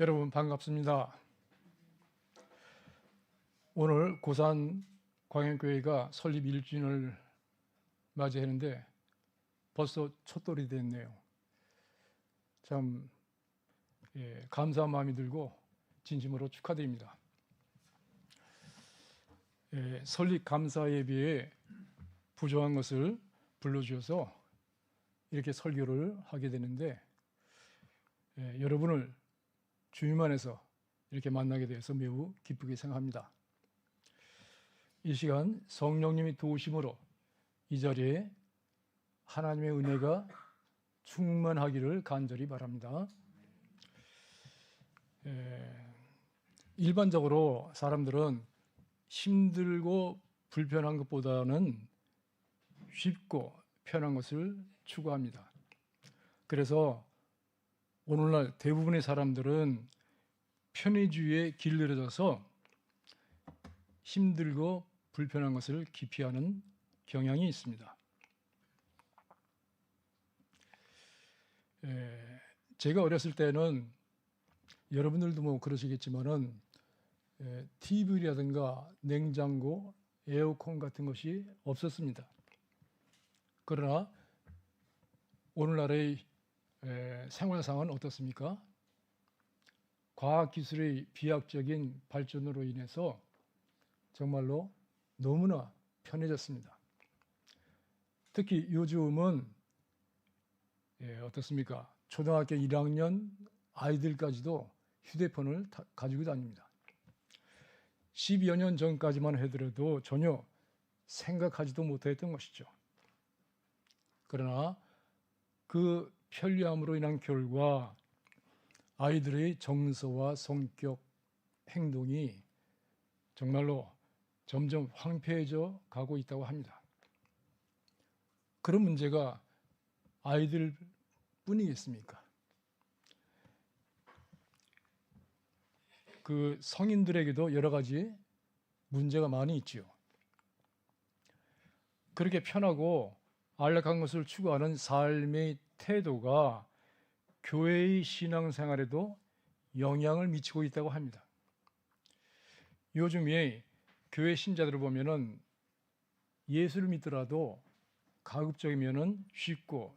여러분 반갑습니다. 오늘 고산 광양교회가 설립 1주년을 맞이하는데 벌써 첫돌이 됐네요. 참 감사한 마음이 들고 진심으로 축하드립니다. 설립 감사 예배에 부족한 것을 불러주셔서 이렇게 설교를 하게 되는데 여러분을 주님 안에서 이렇게 만나게 되어서 매우 기쁘게 생각합니다. 이 시간 성령님이 도우심으로 이 자리에 하나님의 은혜가 충만하기를 간절히 바랍니다. 일반적으로 사람들은 힘들고 불편한 것보다는 쉽고 편한 것을 추구합니다. 그래서 오늘날 대부분의 사람들은 편의주의에 길들여져서 힘들고 불편한 것을 기피하는 경향이 있습니다. 제가 어렸을 때는 여러분들도 뭐 그러시겠지만은 TV라든가 냉장고, 에어컨 같은 것이 없었습니다. 그러나 오늘날의 생활상은 어떻습니까? 과학기술의 비약적인 발전으로 인해서 정말로 너무나 편해졌습니다. 특히 요즘은 어떻습니까? 초등학교 1학년 아이들까지도 휴대폰을 가지고 다닙니다. 10여 년 전까지만 하더라도 전혀 생각하지도 못했던 것이죠. 그러나 그 편리함으로 인한 결과 아이들의 정서와 성격, 행동이 정말로 점점 황폐해져 가고 있다고 합니다. 그런 문제가 아이들 뿐이겠습니까? 그 성인들에게도 여러 가지 문제가 많이 있지요. 그렇게 편하고 안락한 것을 추구하는 삶의 태도가 교회의 신앙생활에도 영향을 미치고 있다고 합니다. 요즘에 교회 신자들을 보면은 예수를 믿더라도 가급적이면은 쉽고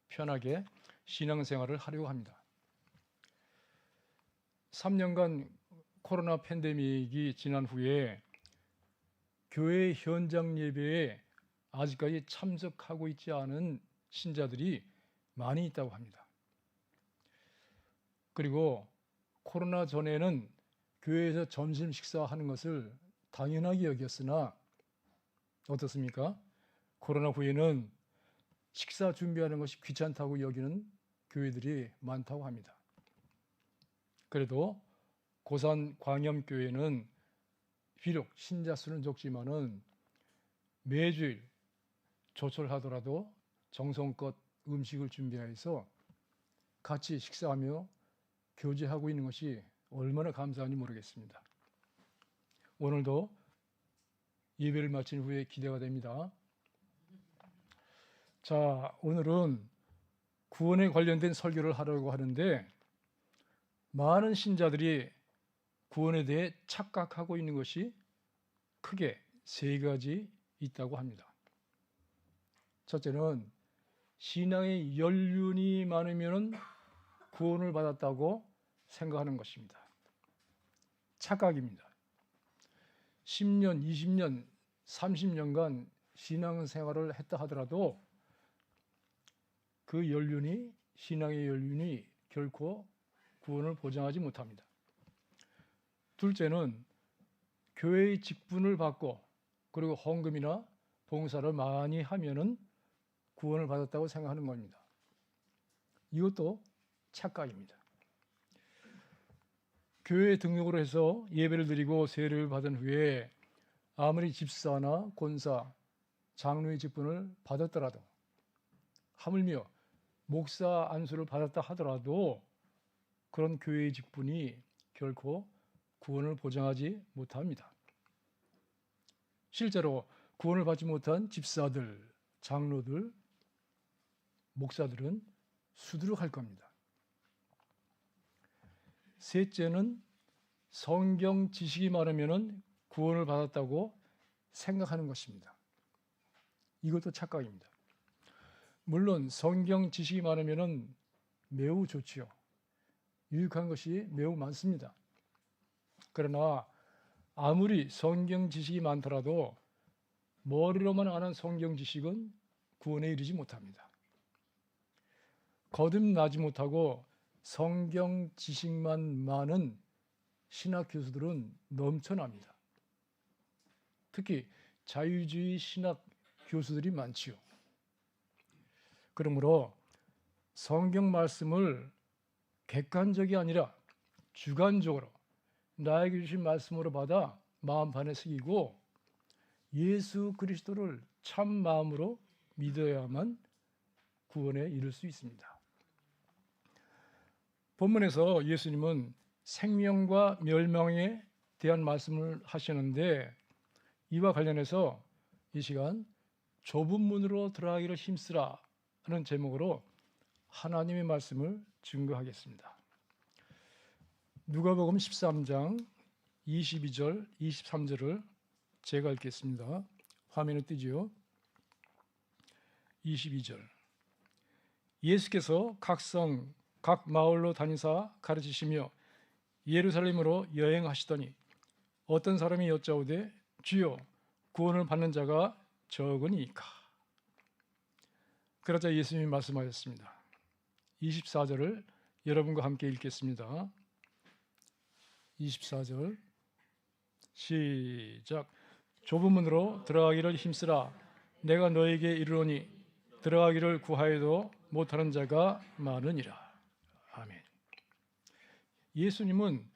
편하게 신앙생활을 하려고 합니다. 3년간 코로나 팬데믹이 지난 후에 교회 현장 예배에 아직까지 참석하고 있지 않은 신자들이 많이 있다고 합니다. 그리고 코로나 전에는 교회에서 점심 식사하는 것을 당연하게 여겼으나 어떻습니까? 코로나 후에는 식사 준비하는 것이 귀찮다고 여기는 교회들이 많다고 합니다. 그래도 고산 광염교회는 비록 신자 수는 적지만은 매주일 조촐하더라도 정성껏 음식을 준비해서 같이 식사하며 교제하고 있는 것이 얼마나 감사한지 모르겠습니다. 오늘도 예배를 마친 후에 기대가 됩니다. 자, 오늘은 구원에 관련된 설교를 하려고 하는데 많은 신자들이 구원에 대해 착각하고 있는 것이 크게 세 가지 있다고 합니다. 첫째는 신앙의 연륜이 많으면 구원을 받았다고 생각하는 것입니다. 착각입니다. 10년, 20년, 30년간 신앙생활을 했다 하더라도 그 연륜이, 신앙의 연륜이 결코 구원을 보장하지 못합니다. 둘째는 교회의 직분을 받고 그리고 헌금이나 봉사를 많이 하면은 구원을 받았다고 생각하는 겁니다. 이것도 착각입니다. 교회에 등록을 해서 예배를 드리고 세례를 받은 후에 아무리 집사나 권사, 장로의 직분을 받았더라도 하물며 목사 안수를 받았다 하더라도 그런 교회의 직분이 결코 구원을 보장하지 못합니다. 실제로 구원을 받지 못한 집사들, 장로들, 목사들은 수두룩할 겁니다. 셋째는 성경 지식이 많으면 구원을 받았다고 생각하는 것입니다. 이것도 착각입니다. 물론 성경 지식이 많으면 매우 좋지요. 유익한 것이 매우 많습니다. 그러나 아무리 성경 지식이 많더라도 머리로만 아는 성경 지식은 구원에 이르지 못합니다. 거듭나지 못하고 성경 지식만 많은 신학 교수들은 넘쳐납니다. 특히 자유주의 신학 교수들이 많지요. 그러므로 성경 말씀을 객관적이 아니라 주관적으로 나에게 주신 말씀으로 받아 마음판에 새기고 예수 그리스도를 참 마음으로 믿어야만 구원에 이를 수 있습니다. 본문에서 예수님은 생명과 멸망에 대한 말씀을 하시는데 이와 관련해서 이 시간 좁은 문으로 들어가기를 힘쓰라 하는 제목으로 하나님의 말씀을 증거하겠습니다. 누가복음 13장 22절, 23절을 제가 읽겠습니다. 화면에 띄지요. 22절. 예수께서 각 성, 각 마을로 다니사 가르치시며 예루살렘으로 여행하시더니 어떤 사람이 여짜오되 주여 구원을 받는 자가 적으니까. 그러자 예수님이 말씀하셨습니다. 24절을 여러분과 함께 읽겠습니다. 24절 시작. 좁은 문으로 들어가기를 힘쓰라. 내가 너에게 이르노니 들어가기를 구하여도 못하는 자가 많으니라. 아멘. 예수님은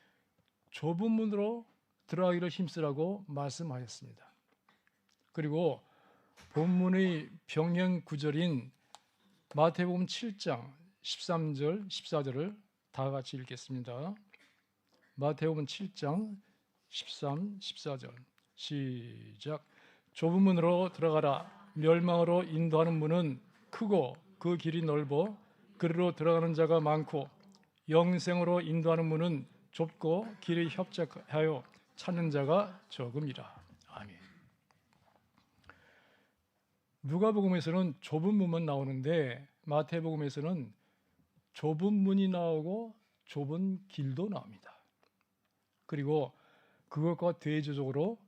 좁은 문으로 들어가기를 힘쓰라고 말씀하셨습니다. 그리고 본문의 병행 구절인 마태복음 7장 13절, 14절을 다 같이 읽겠습니다. 마태복음 7장 13, 14절 시작. 좁은 문으로 들어가라. 멸망으로 인도하는 문은 크고 그 길이 넓어 그리로 들어가는 자가 많고 영생으로 인도하는 문은 좁고 길이 협착하여 찾는 자가 적음이라. 아멘. 누가복음에서는 좁은 문만 나오는데 마태복음에서는 좁은 문이 나오고 좁은 길도 나옵니다. 그리고 그것과 대조적으로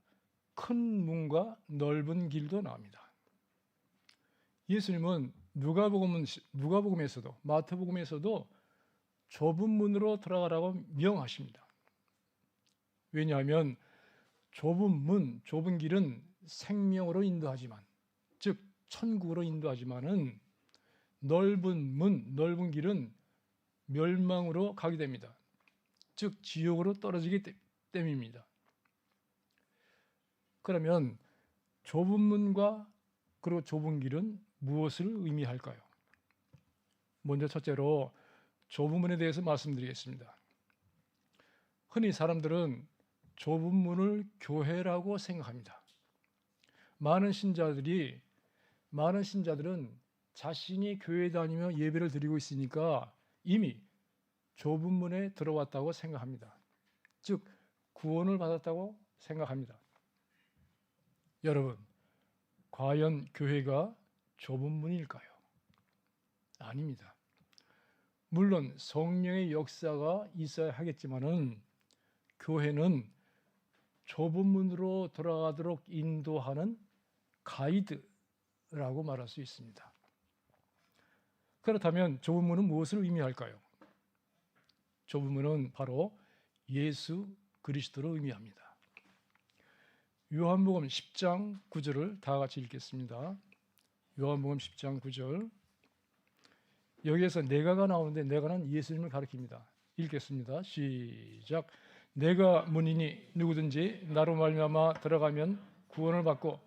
큰 문과 넓은 길도 나옵니다. 예수님은 누가복음에서도 마태복음에서도 좁은 문으로 들어가라고 명하십니다. 왜냐하면 좁은 문, 좁은 길은 생명으로 인도하지만, 즉 천국으로 인도하지만은 넓은 문, 넓은 길은 멸망으로 가게 됩니다. 즉 지옥으로 떨어지기 때문입니다. 그러면 좁은 문과 그리고 좁은 길은 무엇을 의미할까요? 먼저 첫째로 좁은 문에 대해서 말씀드리겠습니다. 흔히 사람들은 좁은 문을 교회라고 생각합니다. 많은 신자들은 자신이 교회에 다니며 예배를 드리고 있으니까 이미 좁은 문에 들어왔다고 생각합니다. 즉 구원을 받았다고 생각합니다. 여러분, 과연 교회가 좁은 문일까요? 아닙니다. 물론 성령의 역사가 있어야 하겠지만은 교회는 좁은 문으로 들어가도록 인도하는 가이드라고 말할 수 있습니다. 그렇다면 좁은 문은 무엇을 의미할까요? 좁은 문은 바로 예수 그리스도를 의미합니다. 요한복음 10장 9절을 다 같이 읽겠습니다. 요한복음 10장 9절. 여기에서 내가가 나오는데 내가는 예수님을 가리킵니다. 읽겠습니다. 시작. 내가 문이니 누구든지 나로 말미암아 들어가면 구원을 받고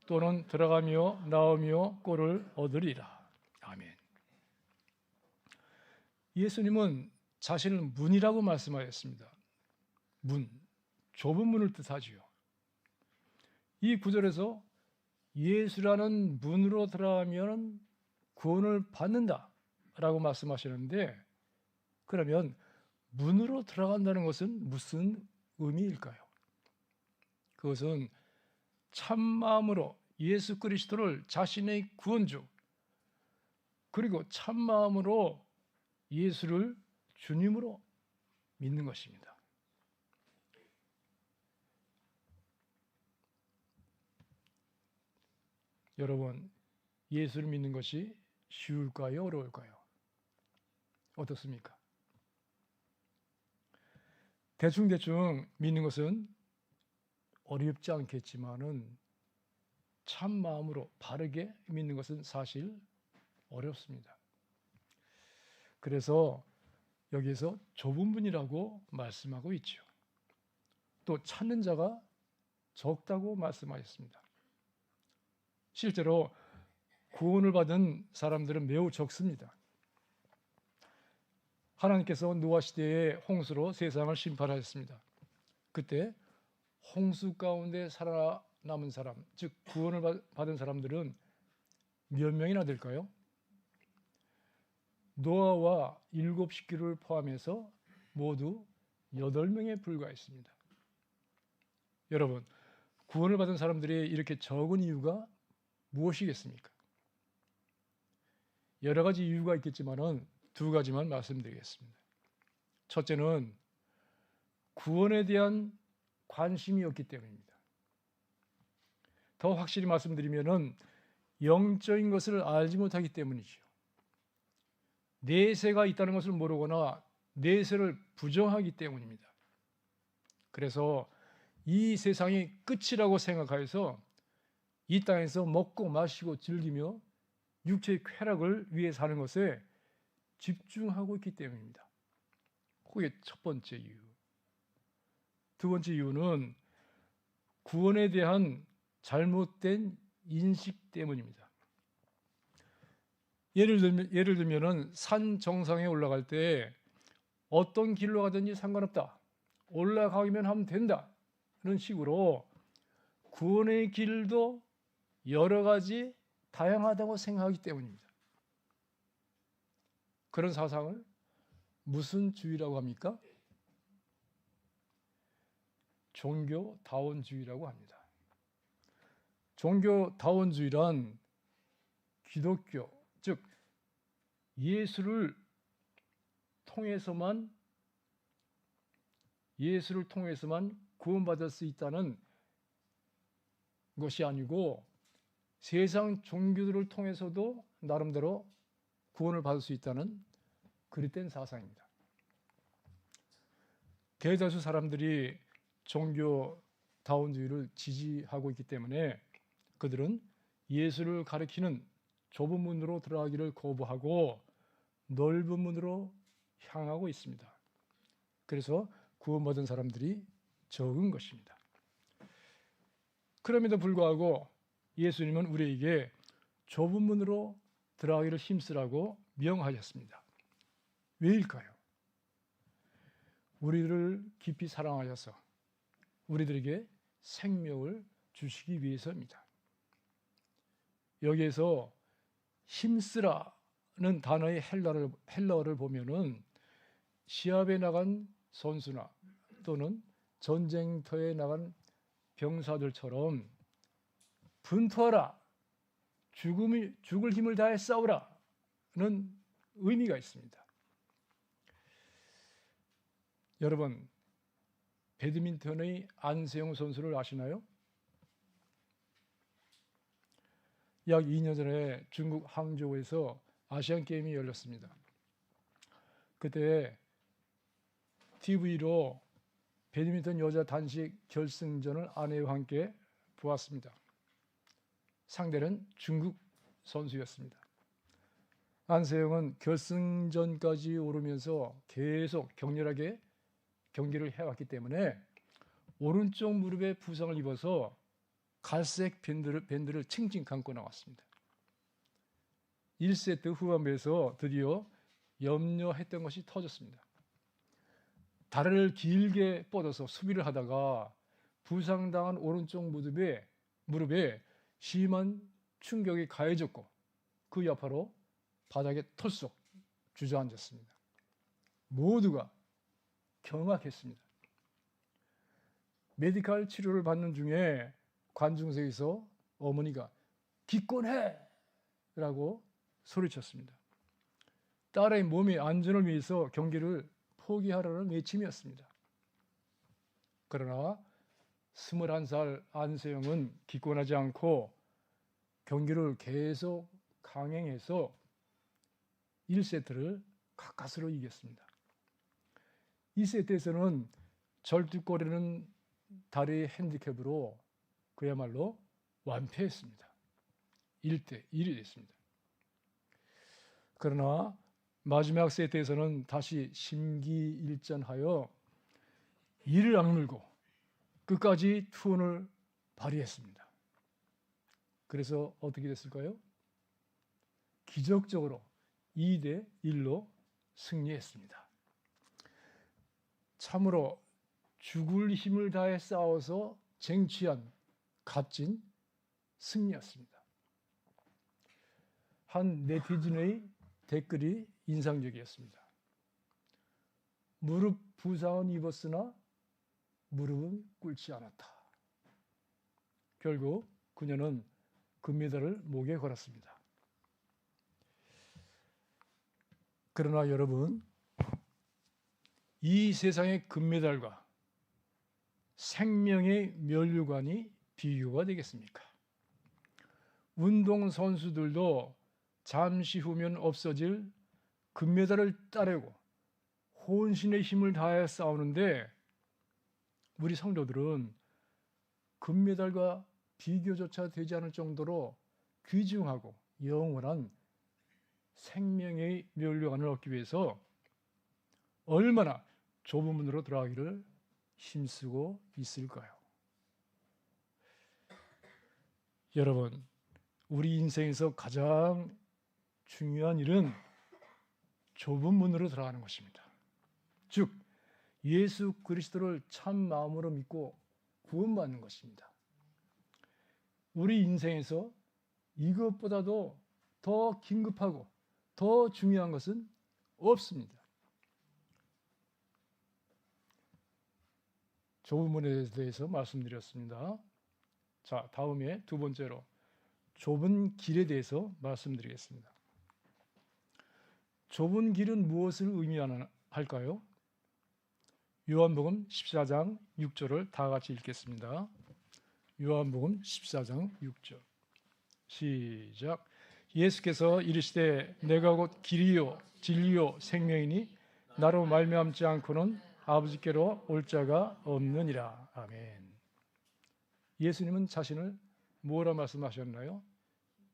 또는 들어가며 나오며 꼴을 얻으리라. 아멘. 예수님은 자신을 문이라고 말씀하였습니다. 문, 좁은 문을 뜻하지요. 이 구절에서 예수라는 문으로 들어가면 구원을 받는다라고 말씀하시는데, 그러면 문으로 들어간다는 것은 무슨 의미일까요? 그것은 참마음으로 예수 그리스도를 자신의 구원주, 그리고 참마음으로 예수를 주님으로 믿는 것입니다. 여러분, 예수를 믿는 것이 쉬울까요? 어려울까요? 어떻습니까? 대충대충 믿는 것은 어렵지 않겠지만은 참 마음으로 바르게 믿는 것은 사실 어렵습니다. 그래서 여기에서 좁은 문이라고 말씀하고 있죠. 또 찾는 자가 적다고 말씀하셨습니다. 실제로 구원을 받은 사람들은 매우 적습니다. 하나님께서 노아 시대에 홍수로 세상을 심판하셨습니다. 그때 홍수 가운데 살아남은 사람, 즉 구원을 받은 사람들은 몇 명이나 될까요? 노아와 7 식구를 포함해서 모두 8명에 불과했습니다. 여러분, 구원을 받은 사람들이 이렇게 적은 이유가 무엇이겠습니까? 여러 가지 이유가 있겠지만은 2가지만 말씀드리겠습니다. 첫째는 구원에 대한 관심이 없기 때문입니다. 더 확실히 말씀드리면은 영적인 것을 알지 못하기 때문이죠. 내세가 있다는 것을 모르거나 내세를 부정하기 때문입니다. 그래서 이 세상이 끝이라고 생각하여서 이 땅에서 먹고 마시고 즐기며 육체의 쾌락을 위해 사는 것에 집중하고 있기 때문입니다. 그게 첫 번째 이유. 2번째 이유는 구원에 대한 잘못된 인식 때문입니다. 예를 들면은 산 정상에 올라갈 때 어떤 길로 가든지 상관없다, 올라가기만 하면 된다, 그런 식으로 구원의 길도 여러 가지 다양하다고 생각하기 때문입니다. 그런 사상을 무슨 주의라고 합니까? 종교다원주의라고 합니다. 종교다원주의란 기독교, 즉 예수를 통해서만 구원받을 수 있다는 것이 아니고 세상 종교들을 통해서도 나름대로 구원을 받을 수 있다는 그릇된 사상입니다. 대다수 사람들이 종교다원주의를 지지하고 있기 때문에 그들은 예수를 가리키는 좁은 문으로 들어가기를 거부하고 넓은 문으로 향하고 있습니다. 그래서 구원받은 사람들이 적은 것입니다. 그럼에도 불구하고 예수님은 우리에게 좁은 문으로 들어가기를 힘쓰라고 명하셨습니다. 왜일까요? 우리를 깊이 사랑하셔서 우리들에게 생명을 주시기 위해서입니다. 여기에서 힘쓰라는 단어의 헬라어를 보면은 시합에 나간 선수나 또는 전쟁터에 나간 병사들처럼 분투하라, 죽을 힘을 다해 싸우라는 의미가 있습니다. 여러분, 배드민턴의 안세영 선수를 아시나요? 약 2년 전에 중국 항저우에서 아시안 게임이 열렸습니다. 그때 TV로 배드민턴 여자 단식 결승전을 아내와 함께 보았습니다. 상대는 중국 선수였습니다. 안세영은 결승전까지 오르면서 계속 격렬하게 경기를 해왔기 때문에 오른쪽 무릎에 부상을 입어서 갈색 밴드를 칭칭 감고 나왔습니다. 1세트 후반부에서 드디어 염려했던 것이 터졌습니다. 다리를 길게 뻗어서 수비를 하다가 부상당한 오른쪽 무릎에 심한 충격이 가해졌고 그 여파로 바닥에 털썩 주저앉았습니다. 모두가 경악했습니다. 메디컬 치료를 받는 중에 관중석에서 어머니가 기권해! 라고 소리쳤습니다. 딸의 몸의 안전을 위해서 경기를 포기하라는 외침이었습니다. 그러나 21살 안세영은 기권하지 않고 경기를 계속 강행해서 1세트를 가까스로 이겼습니다. 2세트에서는 절뚝거리는 다리 핸디캡으로 그야말로 완패했습니다. 1대 1이 됐습니다. 그러나 마지막 세트에서는 다시 심기일전하여 이를 악물고 끝까지 투혼을 발휘했습니다. 그래서 어떻게 됐을까요? 기적적으로 2대 1로 승리했습니다. 참으로 죽을 힘을 다해 싸워서 쟁취한 값진 승리였습니다. 한 네티즌의 댓글이 인상적이었습니다. 무릎 부상은 입었으나 무릎은 꿇지 않았다. 결국 그녀는 금메달을 목에 걸었습니다. 그러나 여러분, 이 세상의 금메달과 생명의 면류관이 비교가 되겠습니까? 운동선수들도 잠시 후면 없어질 금메달을 따려고 혼신의 힘을 다해 싸우는데 우리 성도들은 금메달과 비교조차 되지 않을 정도로 귀중하고 영원한 생명의 면류관을 얻기 위해서 얼마나 좁은 문으로 들어가기를 힘쓰고 있을까요? 여러분, 우리 인생에서 가장 중요한 일은 좁은 문으로 들어가는 것입니다. 즉, 예수 그리스도를 참 마음으로 믿고 구원받는 것입니다. 우리 인생에서 이것보다도 더 긴급하고 더 중요한 것은 없습니다. 좁은 문에 대해서 말씀드렸습니다. 자, 다음에 두 번째로 좁은 길에 대해서 말씀드리겠습니다. 좁은 길은 무엇을 의미할까요? 요한복음 14장 6절을 다 같이 읽겠습니다. 요한복음 14장 6절 시작. 예수께서 이르시되 내가 곧 길이요 진리요 생명이니 나로 말미암지 않고는 아버지께로 올 자가 없느니라. 아멘. 예수님은 자신을 뭐라 말씀하셨나요?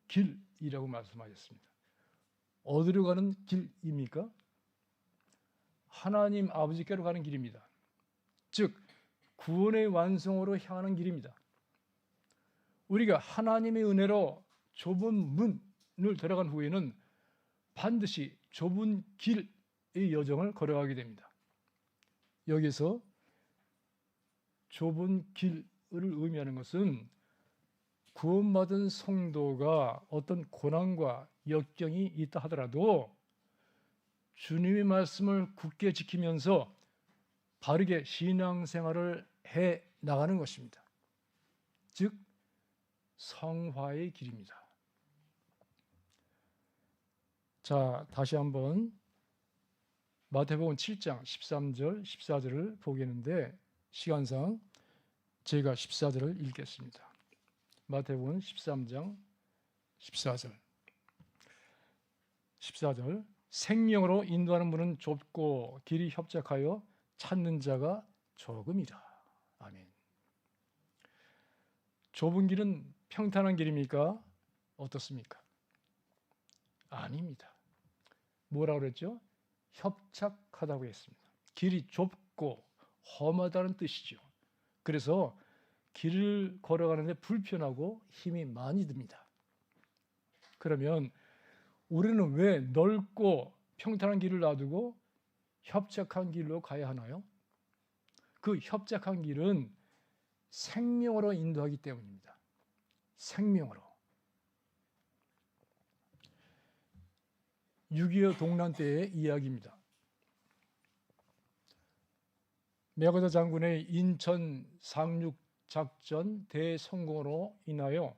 길이라고 말씀하셨습니다. 어디로 가는 길입니까? 하나님 아버지께로 가는 길입니다. 즉 구원의 완성으로 향하는 길입니다. 우리가 하나님의 은혜로 좁은 문을 들어간 후에는 반드시 좁은 길의 여정을 걸어가게 됩니다. 여기서 좁은 길을 의미하는 것은 구원받은 성도가 어떤 고난과 역경이 있다 하더라도 주님의 말씀을 굳게 지키면서 바르게 신앙생활을 해 나가는 것입니다. 즉 성화의 길입니다. 자, 다시 한번 마태복음 7장 13절, 14절을 보겠는데 시간상 제가 14절을 읽겠습니다. 마태복음 13장 14절. 생명으로 인도하는 문은 좁고 길이 협착하여 찾는 자가 적음이라. 아멘. 좁은 길은 평탄한 길입니까? 어떻습니까? 아닙니다. 뭐라고 그랬죠? 협착하다고 했습니다. 길이 좁고 험하다는 뜻이죠. 그래서 길을 걸어가는데 불편하고 힘이 많이 듭니다. 그러면 우리는 왜 넓고 평탄한 길을 놔두고 협착한 길로 가야 하나요? 그 협착한 길은 생명으로 인도하기 때문입니다. 생명으로. 6.25 동란 때의 이야기입니다. 맥어더 장군의 인천 상륙 작전 대성공으로 인하여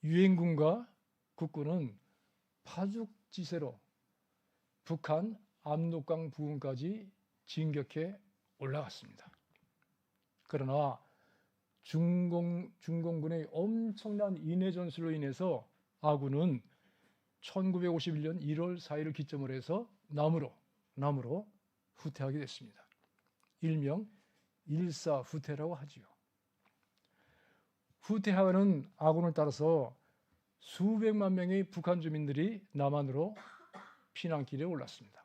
유엔군과 국군은 파죽지세로 북한 압록강 부근까지 진격해 올라갔습니다. 그러나 중공군의 엄청난 인해 전술로 인해서 아군은 1951년 1월 4일을 기점으로 해서 남으로 후퇴하게 됐습니다. 일명 일사후퇴라고 하지요. 후퇴하는 아군을 따라서 수백만 명의 북한 주민들이 남한으로 피난길에 올랐습니다.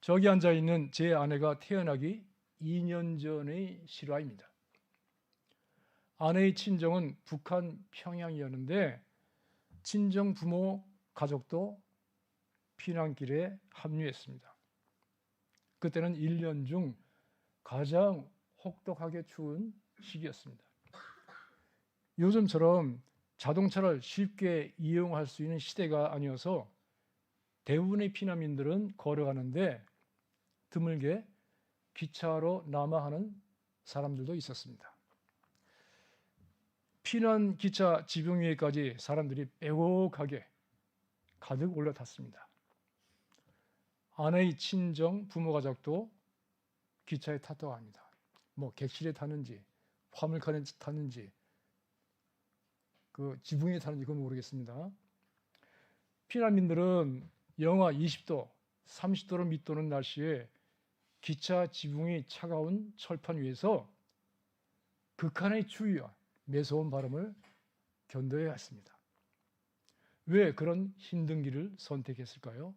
저기 앉아 있는 제 아내가 태어나기 2년 전의 실화입니다. 아내의 친정은 북한 평양이었는데 친정 부모 가족도 피난길에 합류했습니다. 그때는 1년 중 가장 혹독하게 추운 시기였습니다. 요즘처럼 자동차를 쉽게 이용할 수 있는 시대가 아니어서 대부분의 피난민들은 걸어가는데 드물게 기차로 남하하는 사람들도 있었습니다. 피난 기차 지붕 위에까지 사람들이 빼곡하게 가득 올라탔습니다. 아내의 친정 부모 가족도 기차에 탔다고 합니다. 뭐 객실에 타는지 화물칸에 타는지 그 지붕에 타는지 그건 모르겠습니다. 피난민들은 영하 20도, 30도로 밑도는 날씨에 기차 지붕이 차가운 철판 위에서 극한의 추위와 매서운 바람을 견뎌야 했습니다. 왜 그런 힘든 길을 선택했을까요?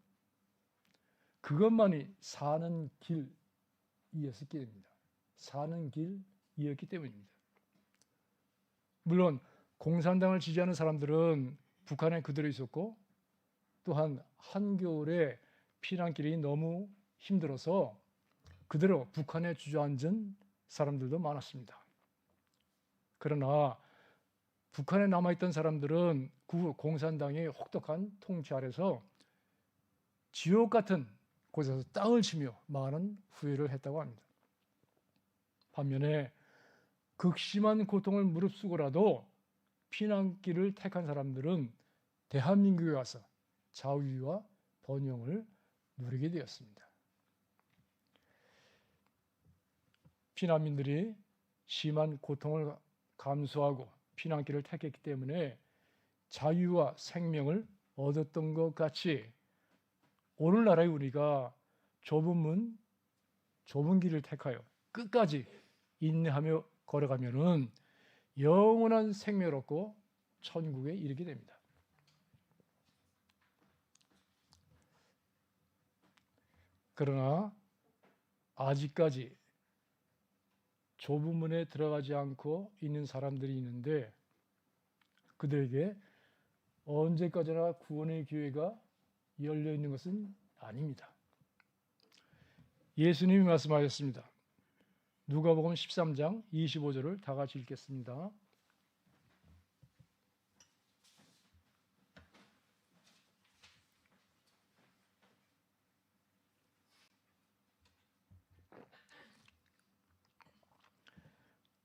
그것만이 사는 길이었기 때문입니다. 사는 길이었기 때문입니다. 물론 공산당을 지지하는 사람들은 북한에 그대로 있었고 또한 한겨울에 피난길이 너무 힘들어서 그대로 북한에 주저앉은 사람들도 많았습니다. 그러나 북한에 남아있던 사람들은 그 공산당의 혹독한 통치 아래서 지옥 같은 곳에서 땅을 치며 많은 후회를 했다고 합니다. 반면에 극심한 고통을 무릅쓰고라도 피난길을 택한 사람들은 대한민국에 와서 자유와 번영을 누리게 되었습니다. 피난민들이 심한 고통을 감수하고 피난길을 택했기 때문에 자유와 생명을 얻었던 것 같이 오늘날의 우리가 좁은 문, 좁은 길을 택하여 끝까지 인내하며 걸어가면은 영원한 생명을 얻고 천국에 이르게 됩니다. 그러나 아직까지 좁은 문에 들어가지 않고 있는 사람들이 있는데 그들에게 언제까지나 구원의 기회가 열려 있는 것은 아닙니다. 예수님이 말씀하셨습니다. 누가복음 13장 25절을 다 같이 읽겠습니다.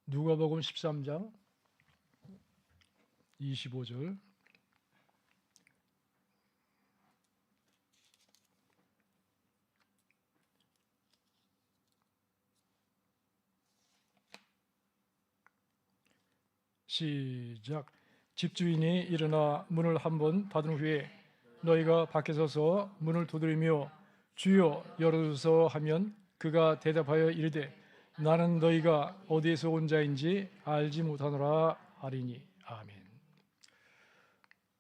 누가복음 13장 25절 시작. 집주인이 일어나 문을 한번 닫은 후에 너희가 밖에 서서 문을 두드리며 주여 열어주소 하면 그가 대답하여 이르되 나는 너희가 어디에서 온 자인지 알지 못하노라 하리니. 아멘.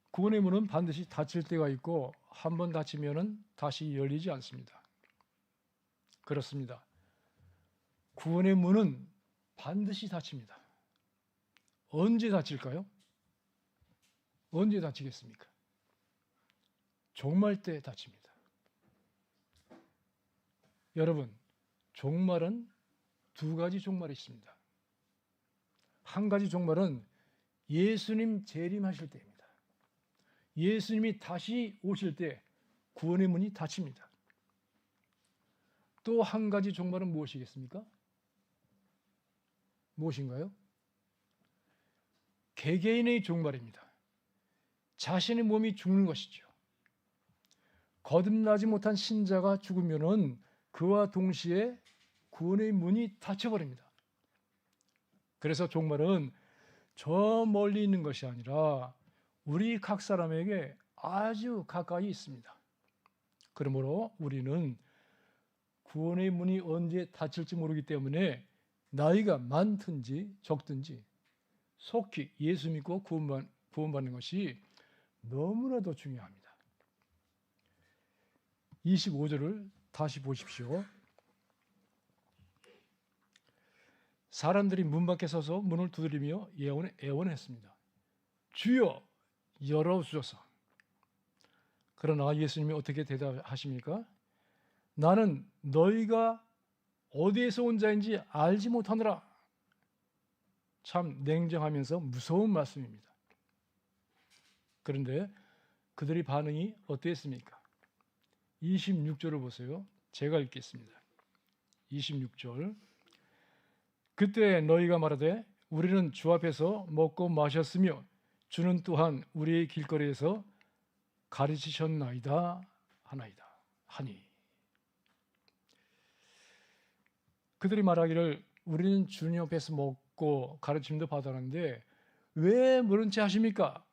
구원의 문은 반드시 닫힐 때가 있고 한 번 닫히면 다시 열리지 않습니다. 그렇습니다. 구원의 문은 반드시 닫힙니다. 언제 닫힐까요? 언제 닫히겠습니까? 종말 때 닫힙니다. 여러분, 종말은 두 가지 종말이 있습니다. 한 가지 종말은 예수님 재림하실 때입니다. 예수님이 다시 오실 때 구원의 문이 닫힙니다. 또 한 가지 종말은 무엇이겠습니까? 무엇인가요? 개개인의 종말입니다. 자신의 몸이 죽는 것이죠. 거듭나지 못한 신자가 죽으면은 그와 동시에 구원의 문이 닫혀버립니다. 그래서 종말은 저 멀리 있는 것이 아니라 우리 각 사람에게 아주 가까이 있습니다. 그러므로 우리는 구원의 문이 언제 닫힐지 모르기 때문에 나이가 많든지 적든지 속히 예수 믿고 구원받는 것이 너무나도 중요합니다. 25절을 다시 보십시오. 사람들이 문 밖에 서서 문을 두드리며 애원했습니다. 주여 열어주소서. 그러나 예수님이 어떻게 대답하십니까? 나는 너희가 어디에서 온 자인지 알지 못하노라. 참 냉정하면서 무서운 말씀입니다. 그런데 그들의 반응이 어땠습니까? 26절을 보세요. 제가 읽겠습니다. 26절. 그때 너희가 말하되 우리는 주 앞에서 먹고 마셨으며 주는 또한 우리의 길거리에서 가르치셨나이다 하니. 그들이 말하기를 우리는 주님 앞에서 먹고 가르침도 받았는데 왜 모른 채 하십니까?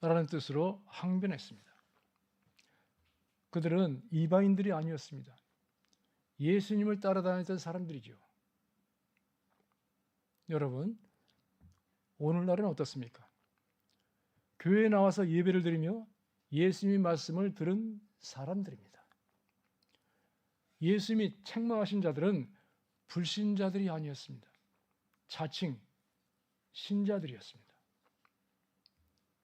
라는 뜻으로 항변했습니다. 그들은 이방인들이 아니었습니다. 예수님을 따라다녔던 사람들이죠. 여러분, 오늘날은 어떻습니까? 교회에 나와서 예배를 드리며 예수님의 말씀을 들은 사람들입니다. 예수님이 책망하신 자들은 불신자들이 아니었습니다. 자칭 신자들이었습니다.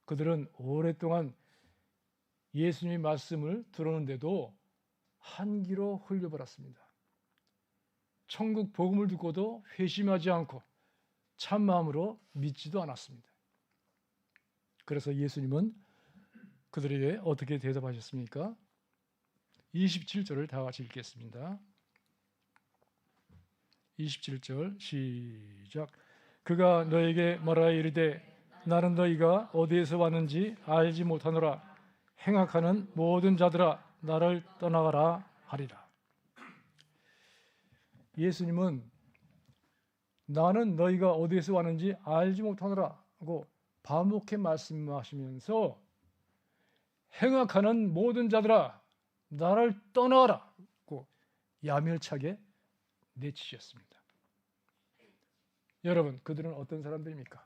그들은 오랫동안 예수님의 말씀을 들었는데도 한 귀로 흘려버렸습니다. 천국 복음을 듣고도 회심하지 않고 참 마음으로 믿지도 않았습니다. 그래서 예수님은 그들에게 어떻게 대답하셨습니까? 27절을 다 같이 읽겠습니다. 27절 시작. 그가 너에게 말하여 이르되 나는 너희가 어디에서 왔는지 알지 못하노라. 행악하는 모든 자들아 나를 떠나가라 하리라. 예수님은 나는 너희가 어디에서 왔는지 알지 못하노라 하고 반복해 말씀하시면서 행악하는 모든 자들아 나를 떠나가라 고 야멸차게 내치셨습니다. 여러분, 그들은 어떤 사람들입니까?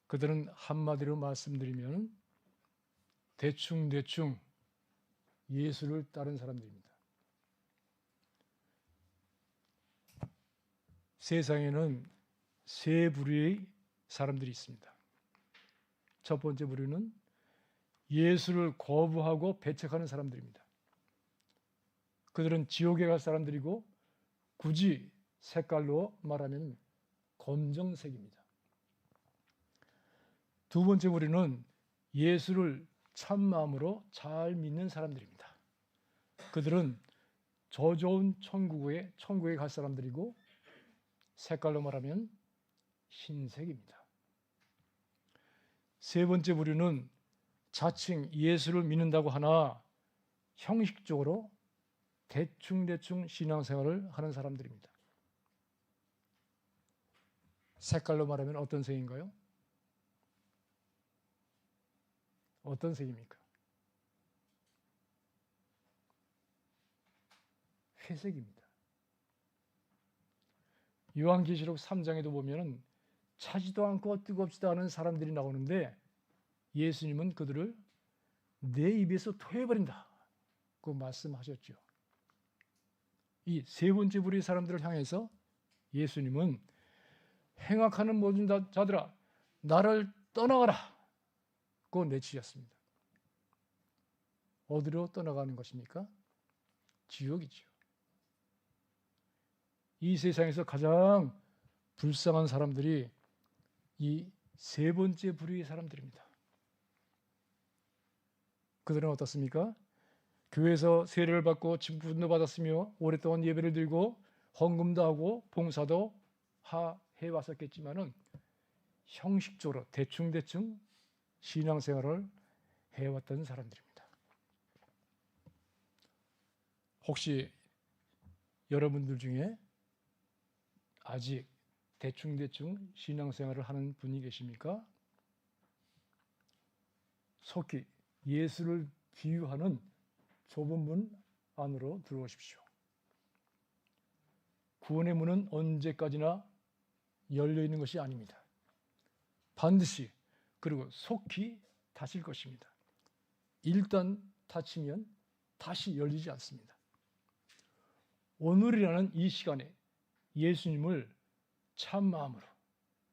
그들은 한마디로 말씀드리면 대충 예수를 따른 사람들입니다. 세상에는 세 부류의 사람들이 있습니다. 첫 번째 부류는 예수를 거부하고 배척하는 사람들입니다. 그들은 지옥에 갈 사람들이고 굳이 색깔로 말하면 검정색입니다. 두 번째 부류는 예수를 참 마음으로 잘 믿는 사람들입니다. 그들은 저 좋은 천국에 갈 사람들이고 색깔로 말하면 흰색입니다. 세 번째 부류는 자칭 예수를 믿는다고 하나 형식적으로 대충 신앙생활을 하는 사람들입니다. 색깔로 말하면 어떤 색인가요? 어떤 색입니까? 회색입니다. 요한계시록 3장에도 보면은 차지도 않고 뜨겁지도 않은 사람들이 나오는데 예수님은 그들을 내 입에서 토해버린다고 말씀하셨죠. 이 세 번째 부류의 사람들을 향해서 예수님은 행악하는 모든 자들아 나를 떠나가라 고 내치셨습니다. 어디로 떠나가는 것입니까? 지옥이죠. 이 세상에서 가장 불쌍한 사람들이 이 세 번째 부류의 사람들입니다. 그들은 어떻습니까? 교회에서 세례를 받고 직분도 받았으며 오랫동안 예배를 드리고 헌금도 하고 봉사도 해왔었겠지만은 형식적으로 대충 신앙생활을 해왔던 사람들입니다. 혹시 여러분들 중에 아직 대충 신앙생활을 하는 분이 계십니까? 속히 예수를 기유하는 좁은 문 안으로 들어오십시오. 구원의 문은 언제까지나 열려 있는 것이 아닙니다. 반드시 그리고 속히 닫힐 것입니다. 일단 닫히면 다시 열리지 않습니다. 오늘이라는 이 시간에 예수님을 참 마음으로,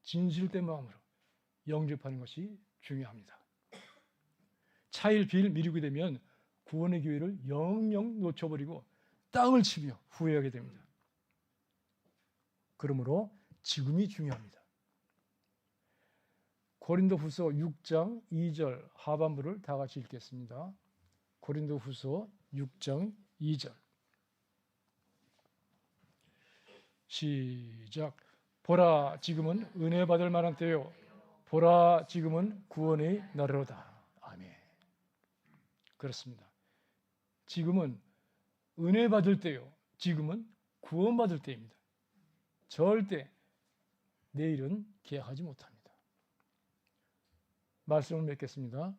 진실된 마음으로 영접하는 것이 중요합니다. 차일피일 미루게 되면 구원의 기회를 영영 놓쳐버리고 땅을 치며 후회하게 됩니다. 그러므로 지금이 중요합니다. 고린도후서 6장 2절 하반부를 다 같이 읽겠습니다. 고린도후서 6장 2절 시작. 보라 지금은 은혜 받을 만한 때요 보라 지금은 구원의 날이로다. 아멘. 그렇습니다. 지금은 은혜 받을 때요 지금은 구원 받을 때입니다. 절대 내일은 기약하지 못합니다. 말씀을 맺겠습니다.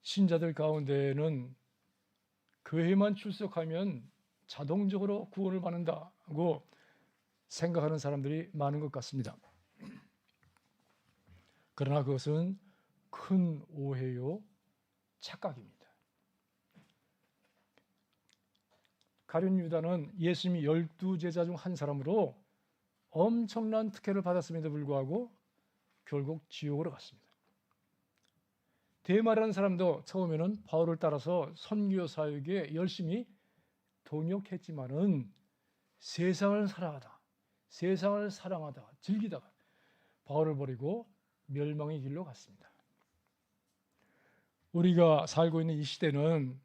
신자들 가운데는 교회만 출석하면 자동적으로 구원을 받는다고 생각하는 사람들이 많은 것 같습니다. 그러나 그것은 큰 오해요, 착각입니다. 가룟 유다는 예수님이 12제자 중 한 사람으로 엄청난 특혜를 받았음에도 불구하고 결국 지옥으로 갔습니다. 데마라는 사람도 처음에는 바울을 따라서 선교 사역에 열심히 동역했지만은 세상을 살아가다, 세상을 사랑하다, 즐기다가 바울을 버리고 멸망의 길로 갔습니다. 우리가 살고 있는 이 시대는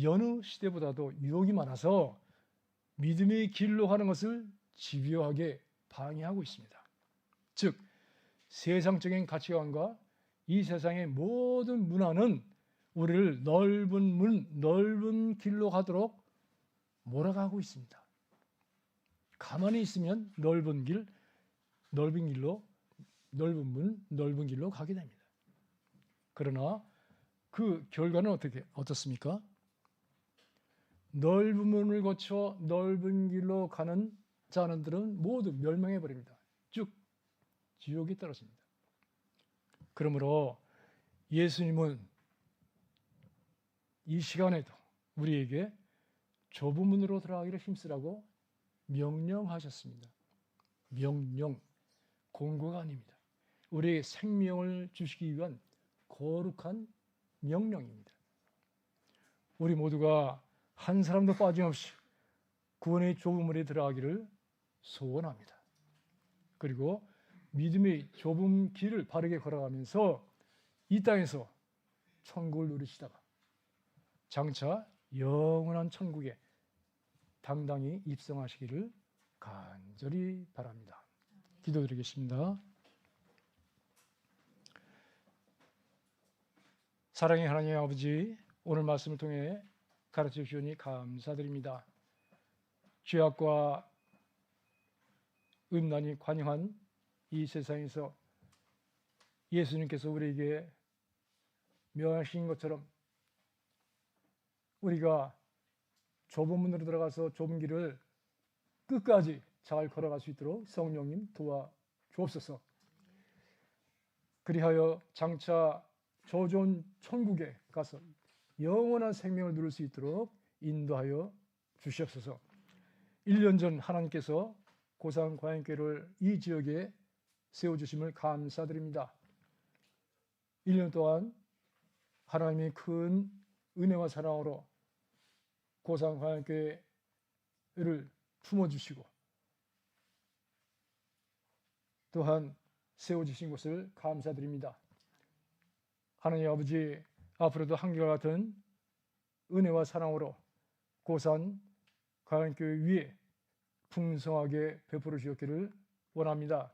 여느 시대보다도 유혹이 많아서 믿음의 길로 가는 것을 집요하게 방해하고 있습니다. 즉 세상적인 가치관과 이 세상의 모든 문화는 우리를 넓은 문, 넓은 길로 가도록 몰아가고 있습니다. 가만히 있으면 넓은 길, 넓은 길로, 넓은 문, 넓은 길로 가게 됩니다. 그러나 그 결과는 어떻습니까? 넓은 문을 거쳐 넓은 길로 가는 자들은 모두 멸망해 버립니다. 쭉 지옥에 떨어집니다. 그러므로 예수님은 이 시간에도 우리에게 좁은 문으로 들어가기를 힘쓰라고 명령하셨습니다. 명령, 공고가 아닙니다. 우리에게 생명을 주시기 위한 거룩한 명령입니다. 우리 모두가 한 사람도 빠짐없이 구원의 좁은 문에 들어가기를 소원합니다. 그리고 믿음의 좁은 길을 바르게 걸어가면서 이 땅에서 천국을 누리시다가 장차 영원한 천국에 당당히 입성하시기를 간절히 바랍니다. 기도드리겠습니다. 사랑의 하나님 아버지, 오늘 말씀을 통해 가르쳐 주시니 감사드립니다. 죄악과 음란이 관영한 이 세상에서 예수님께서 우리에게 명하신 것처럼 우리가 좁은 문으로 들어가서 좁은 길을 끝까지 잘 걸어갈 수 있도록 성령님 도와주옵소서. 그리하여 장차 저 좋은 천국에 가서 영원한 생명을 누릴 수 있도록 인도하여 주시옵소서. 1년 전 하나님께서 고산과양교회를 이 지역에 세워주심을 감사드립니다. 1년 동안 하나님의 큰 은혜와 사랑으로 고산과양교회를 품어주시고 또한 세워주신 것을 감사드립니다. 하나님 아버지, 앞으로도 한결같은 은혜와 사랑으로 고산 가양교회 위에 풍성하게 베풀어 주었기를 원합니다.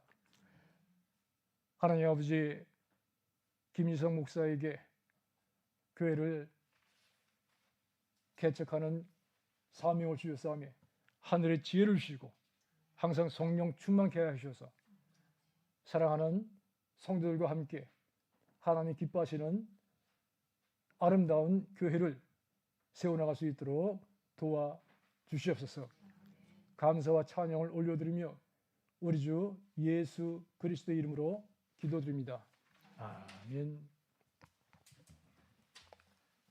하나님 아버지, 김희성 목사에게 교회를 개척하는 사명을 주셨사오며 하늘의 지혜를 주시고 항상 성령 충만케 하셔서 사랑하는 성도들과 함께 하나님 기뻐하시는 아름다운 교회를 세워나갈 수 있도록 도와주시옵소서. 감사와 찬양을 올려드리며 우리 주 예수 그리스도의 이름으로 기도드립니다. 아멘.